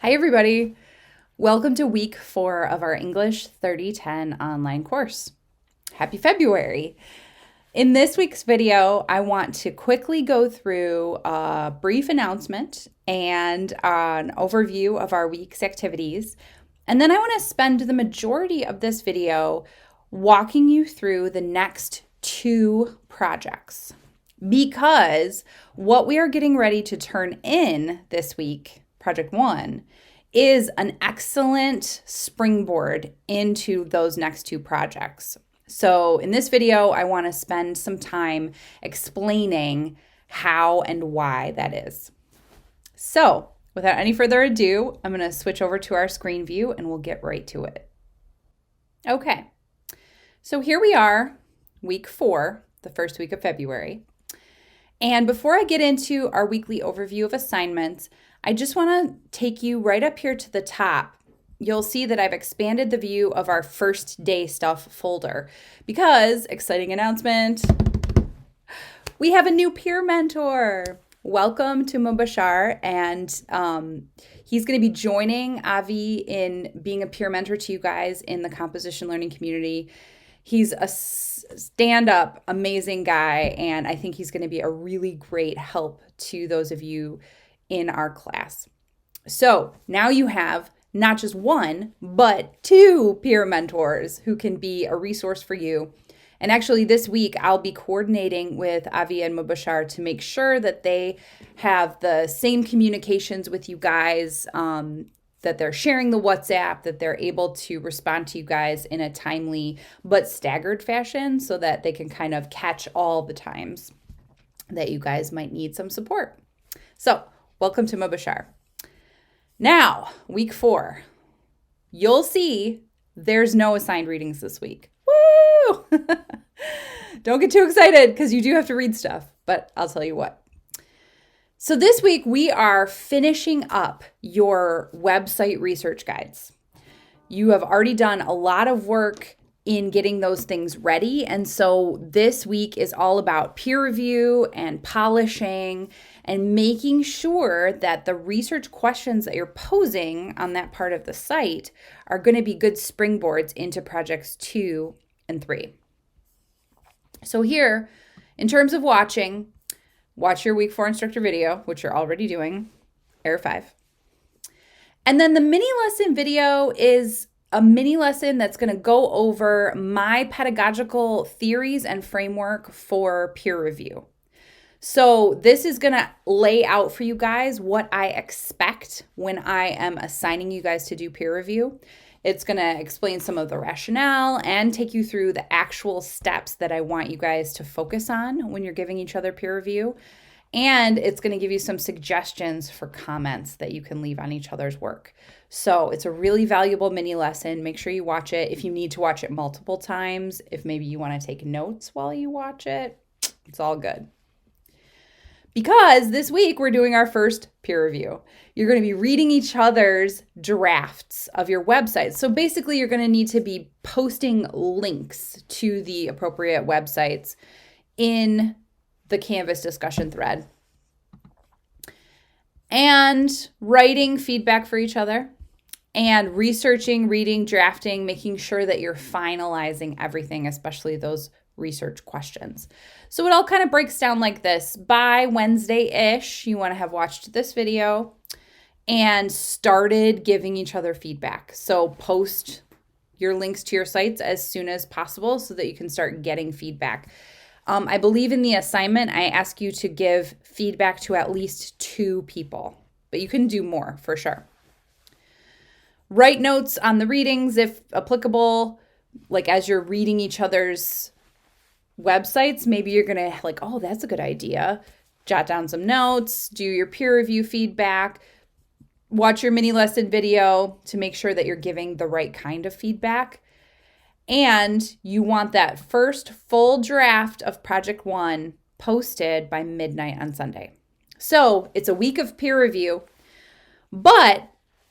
Hi, everybody. Welcome to week 4 of our English 3010 online course. Happy February. In this week's video, I want to quickly go through a brief announcement and an overview of our week's activities. And then I want to spend the majority of this video walking you through the next 2 projects. Because what we are getting ready to turn in this week, Project 1, is an excellent springboard into those next 2 projects. So in this video, I want to spend some time explaining how and why that is. So without any further ado, I'm going to switch over to our screen view and we'll get right to it. Okay, so here we are, week 4, the first week of February. And before I get into our weekly overview of assignments, I just want to take you right up here to the top. You'll see that I've expanded the view of our first day stuff folder because, exciting announcement, we have a new peer mentor. Welcome to Mubashar, and he's going to be joining Avi in being a peer mentor to you guys in the composition learning community. He's a stand-up, amazing guy, and I think he's going to be a really great help to those of you in our class. So now you have not just one, but 2 peer mentors who can be a resource for you. And actually this week, I'll be coordinating with Avi and Mubashar to make sure that they have the same communications with you guys, that they're sharing the WhatsApp, that they're able to respond to you guys in a timely but staggered fashion so that they can kind of catch all the times that you guys might need some support. So welcome to Mubashar. Now, week 4, you'll see there's no assigned readings this week. Woo! Don't get too excited because you do have to read stuff, but I'll tell you what. So this week we are finishing up your website research guides. You have already done a lot of work in getting those things ready. And so this week is all about peer review and polishing and making sure that the research questions that you're posing on that part of the site are going to be good springboards into projects 2 and 3. So here, in terms of watch your week 4 instructor video, which you're already doing, Error 5. And then the mini lesson video is a mini lesson that's going to go over my pedagogical theories and framework for peer review. So this is going to lay out for you guys what I expect when I am assigning you guys to do peer review. It's going to explain some of the rationale and take you through the actual steps that I want you guys to focus on when you're giving each other peer review. And it's going to give you some suggestions for comments that you can leave on each other's work. So it's a really valuable mini lesson. Make sure you watch it. If you need to watch it multiple times, if maybe you want to take notes while you watch it, it's all good. Because this week we're doing our first peer review. You're going to be reading each other's drafts of your website. So basically you're going to need to be posting links to the appropriate websites in the Canvas discussion thread and writing feedback for each other and researching, reading, drafting, making sure that you're finalizing everything, especially those research questions. So it all kind of breaks down like this. By Wednesday-ish, you want to have watched this video and started giving each other feedback. So post your links to your sites as soon as possible so that you can start getting feedback. I believe in the assignment, I ask you to give feedback to at least 2 people, but you can do more for sure. Write notes on the readings if applicable, like as you're reading each other's websites, maybe you're going to like, oh, that's a good idea. Jot down some notes, do your peer review feedback, watch your mini lesson video to make sure that you're giving the right kind of feedback. And you want that first full draft of Project 1 posted by midnight on Sunday. So it's a week of peer review, but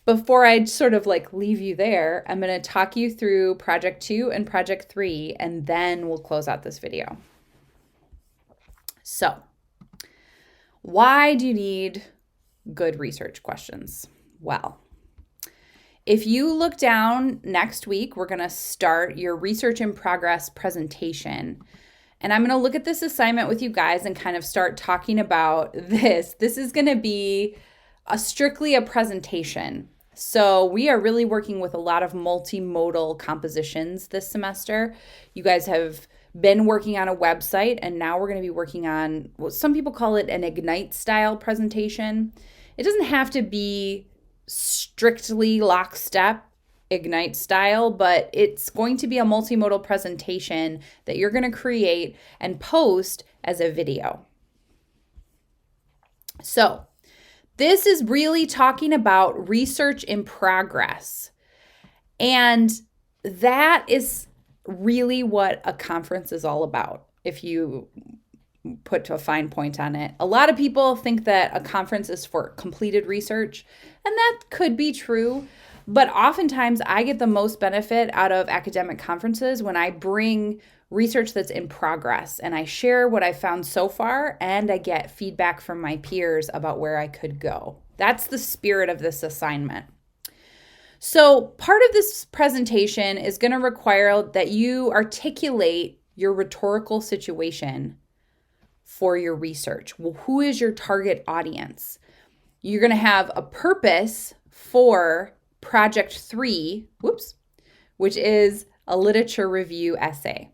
before I sort of like leave you there, I'm going to talk you through Project 2 and Project 3, and then we'll close out this video. So why do you need good research questions? Well, if you look down next week, we're going to start your research in progress presentation. And I'm going to look at this assignment with you guys and kind of start talking about this. This is going to be strictly a presentation. So we are really working with a lot of multimodal compositions this semester. You guys have been working on a website, and now we're going to be working on what some people call it an Ignite style presentation. It doesn't have to be strictly lockstep Ignite style, but it's going to be a multimodal presentation that you're going to create and post as a video. So this is really talking about research in progress. And that is really what a conference is all about, if you put a fine point on it. A lot of people think that a conference is for completed research, and that could be true. But oftentimes I get the most benefit out of academic conferences when I bring research that's in progress and I share what I found so far, and I get feedback from my peers about where I could go. That's the spirit of this assignment. So part of this presentation is going to require that you articulate your rhetorical situation for your research. Well, who is your target audience? You're going to have a purpose for Project 3, which is a literature review essay.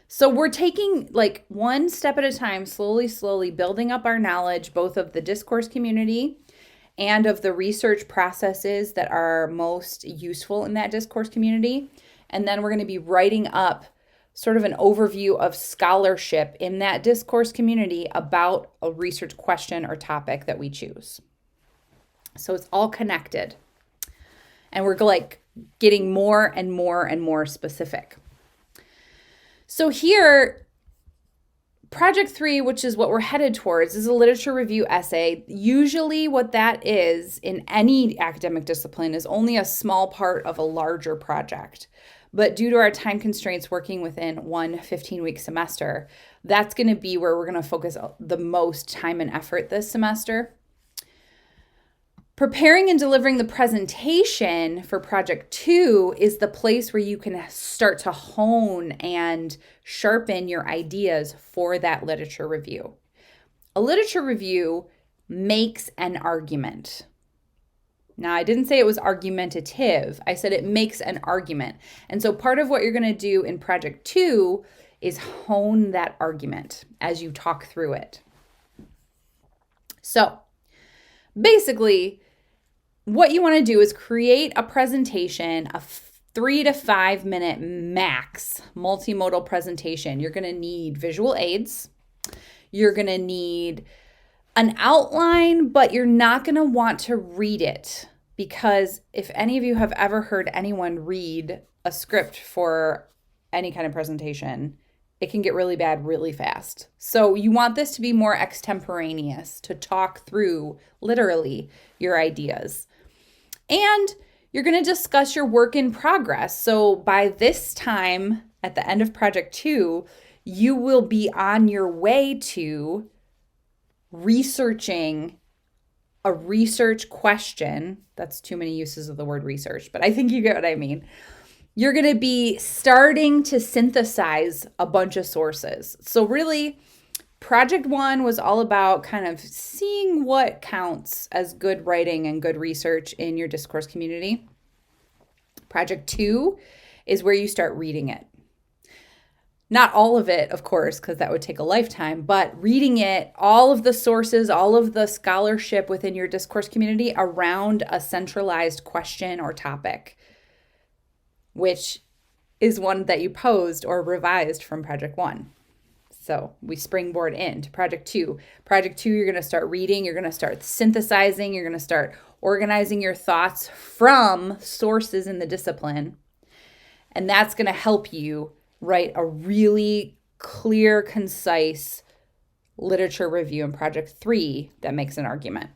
So we're taking like one step at a time, slowly building up our knowledge, both of the discourse community and of the research processes that are most useful in that discourse community. And then we're going to be writing up sort of an overview of scholarship in that discourse community about a research question or topic that we choose. So it's all connected. And we're like getting more and more specific. So here, Project 3, which is what we're headed towards, is a literature review essay. Usually what that is in any academic discipline is only a small part of a larger project. But due to our time constraints working within one 15-week semester, that's going to be where we're going to focus the most time and effort this semester. Preparing and delivering the presentation for Project 2 is the place where you can start to hone and sharpen your ideas for that literature review. A literature review makes an argument. Now, I didn't say it was argumentative. I said it makes an argument. And so part of what you're going to do in Project 2 is hone that argument as you talk through it. So basically, what you want to do is create a presentation, a 3 to 5 minute max multimodal presentation. You're going to need visual aids. You're going to need an outline, but you're not going to want to read it, because if any of you have ever heard anyone read a script for any kind of presentation, it can get really bad really fast. So you want this to be more extemporaneous, to talk through literally your ideas. And you're going to discuss your work in progress. So by this time, at the end of Project 2, you will be on your way to researching a research question. That's too many uses of the word research, but I think you get what I mean. You're going to be starting to synthesize a bunch of sources. So really, Project 1 was all about kind of seeing what counts as good writing and good research in your discourse community. Project 2 is where you start reading it. Not all of it, of course, because that would take a lifetime, but reading it, all of the sources, all of the scholarship within your discourse community around a centralized question or topic, which is one that you posed or revised from Project 1. So we springboard into Project 2. Project 2, you're going to start reading, you're going to start synthesizing, you're going to start organizing your thoughts from sources in the discipline. And that's going to help you write a really clear, concise literature review in Project 3 that makes an argument.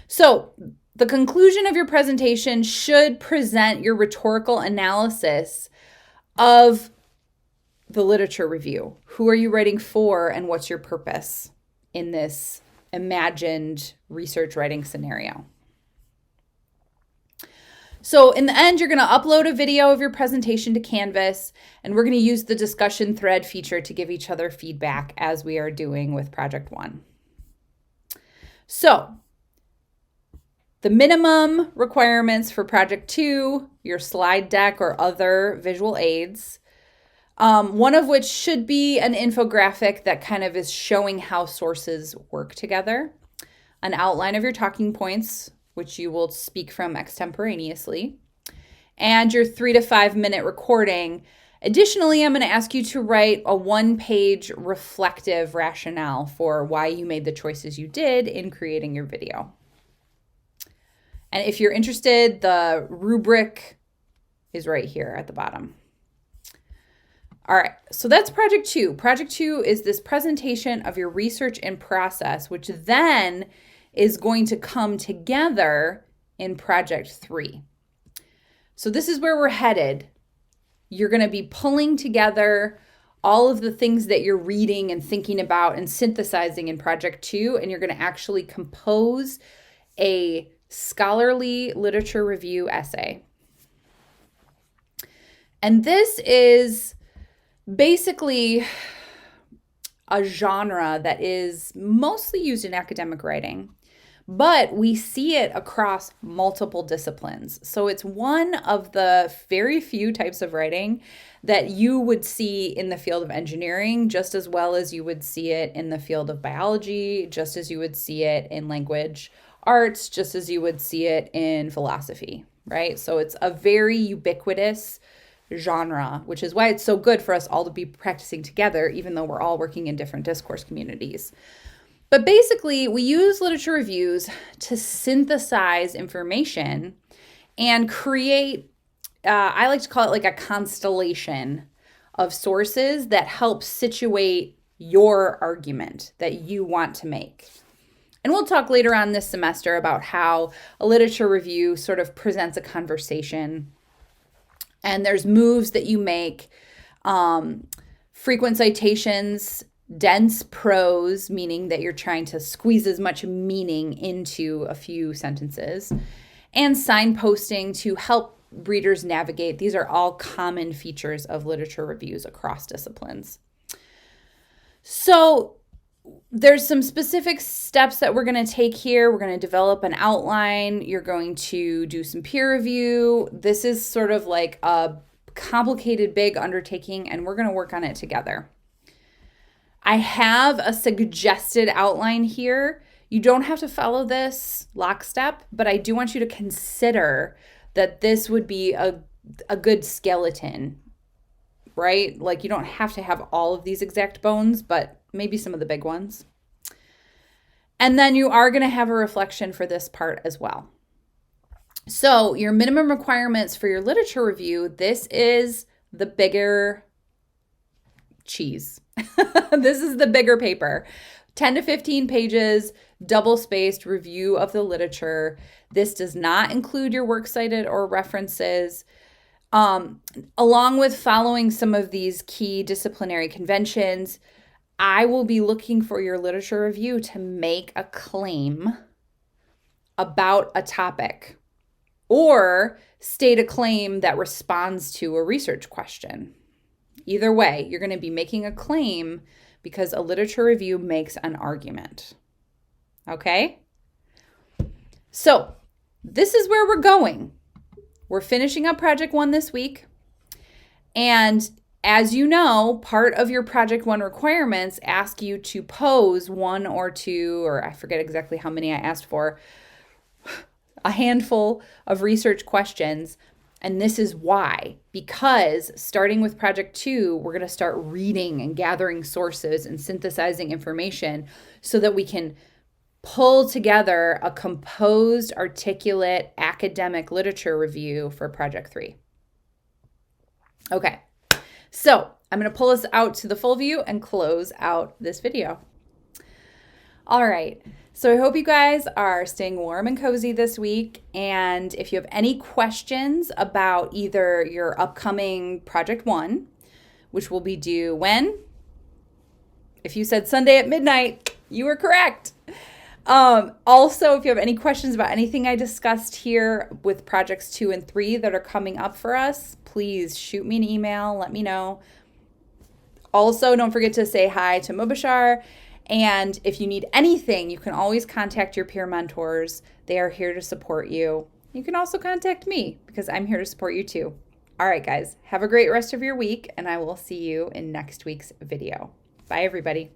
So the conclusion of your presentation should present your rhetorical analysis of the literature review. Who are you writing for, and what's your purpose in this imagined research writing scenario? So in the end, you're going to upload a video of your presentation to Canvas, and we're going to use the discussion thread feature to give each other feedback as we are doing with Project 1. So the minimum requirements for Project 2, your slide deck or other visual aids, one of which should be an infographic that kind of is showing how sources work together, an outline of your talking points, which you will speak from extemporaneously, and your 3 to 5 minute recording. Additionally, I'm going to ask you to write a 1-page reflective rationale for why you made the choices you did in creating your video. And if you're interested, the rubric is right here at the bottom. All right, so that's Project 2. Project 2 is this presentation of your research and process, which then is going to come together in Project 3. So this is where we're headed. You're going to be pulling together all of the things that you're reading and thinking about and synthesizing in Project 2, and you're going to actually compose a scholarly literature review essay. And this is basically a genre that is mostly used in academic writing, but we see it across multiple disciplines. So it's one of the very few types of writing that you would see in the field of engineering, just as well as you would see it in the field of biology, just as you would see it in language arts, just as you would see it in philosophy, right? So it's a very ubiquitous genre, which is why it's so good for us all to be practicing together, even though we're all working in different discourse communities. But basically, we use literature reviews to synthesize information and create, I like to call it like a constellation of sources that help situate your argument that you want to make. And we'll talk later on this semester about how a literature review sort of presents a conversation. And there's moves that you make, frequent citations, dense prose, meaning that you're trying to squeeze as much meaning into a few sentences, and signposting to help readers navigate. These are all common features of literature reviews across disciplines. So there's some specific steps that we're going to take here. We're going to develop an outline. You're going to do some peer review. This is sort of like a complicated, big undertaking, and we're going to work on it together. I have a suggested outline here. You don't have to follow this lockstep, but I do want you to consider that this would be a good skeleton, right? Like you don't have to have all of these exact bones, but maybe some of the big ones. And then you are going to have a reflection for this part as well. So your minimum requirements for your literature review, this is the bigger cheese. This is the bigger paper. 10 to 15 pages, double-spaced review of the literature. This does not include your works cited or references. Along with following some of these key disciplinary conventions, I will be looking for your literature review to make a claim about a topic or state a claim that responds to a research question. Either way, you're going to be making a claim because a literature review makes an argument. Okay? So this is where we're going. We're finishing up Project 1 this week. And as you know, part of your Project 1 requirements ask you to pose one or two, or I forget exactly how many I asked for, a handful of research questions. And this is why, because starting with Project 2, we're going to start reading and gathering sources and synthesizing information so that we can pull together a composed, articulate, academic literature review for Project 3. Okay, so I'm going to pull us out to the full view and close out this video. All right. So I hope you guys are staying warm and cozy this week. And if you have any questions about either your upcoming Project 1, which will be due when? If you said Sunday at midnight, you were correct. Also, if you have any questions about anything I discussed here with projects 2 and 3 that are coming up for us, please shoot me an email, let me know. Also, don't forget to say hi to Mubashar. And if you need anything, you can always contact your peer mentors. They are here to support you. You can also contact me because I'm here to support you too. All right, guys, have a great rest of your week, and I will see you in next week's video. Bye, everybody.